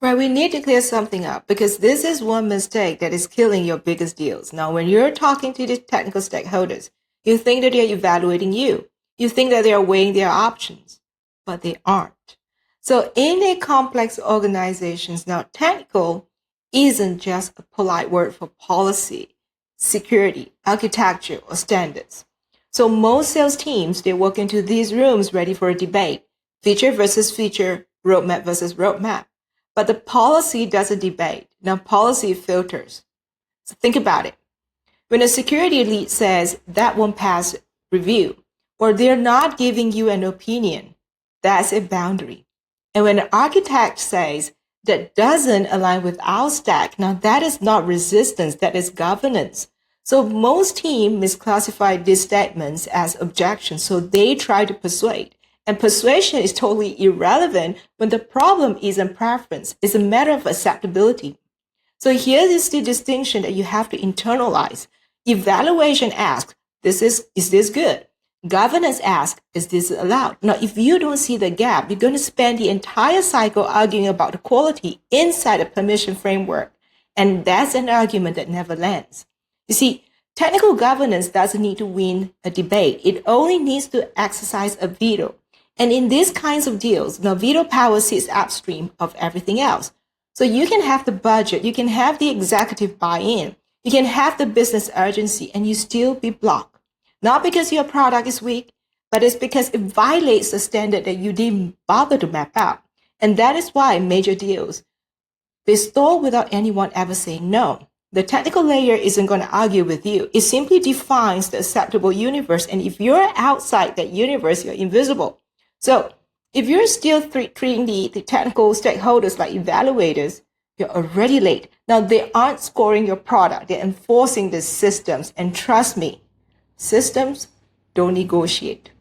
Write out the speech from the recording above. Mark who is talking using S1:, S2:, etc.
S1: But we need to clear something up because this is one mistake that is killing your biggest deals. Now, when you're talking to the technical stakeholders, you think that they're evaluating you. You think that they're weighing their options, but they aren't. So in a complex organizations, now technical isn't just a polite word for policy, security, architecture, or standards. So most sales teams, they walk into these rooms ready for a debate, feature versus feature, roadmap versus roadmap. But the policy doesn't debate. Now, policy filters. So think about it. When a security lead says that won't pass review, or they're not giving you an opinion, that's a boundary. And when an architect says that doesn't align with our stack, now that is not resistance, that is governance. So most teams misclassify these statements as objections, so they try to persuade. And persuasion is totally irrelevant when the problem isn't preference. It's a matter of acceptability. So here is the distinction that you have to internalize. Evaluation asks, is this good? Governance asks, is this allowed? Now, if you don't see the gap, you're going to spend the entire cycle arguing about the quality inside a permission framework. And that's an argument that never lands. You see, technical governance doesn't need to win a debate. It only needs to exercise a veto. And in these kinds of deals, now veto power sits upstream of everything else. So you can have the budget, you can have the executive buy-in, you can have the business urgency, and you still be blocked. Not because your product is weak, but it's because it violates the standard that you didn't bother to map out. And that is why major deals, they stall without anyone ever saying no. The technical layer isn't going to argue with you. It simply defines the acceptable universe. And if you're outside that universe, you're invisible. So if you're still treating the technical stakeholders like evaluators, you're already late. Now, they aren't scoring your product. They're enforcing the systems. And trust me, systems don't negotiate.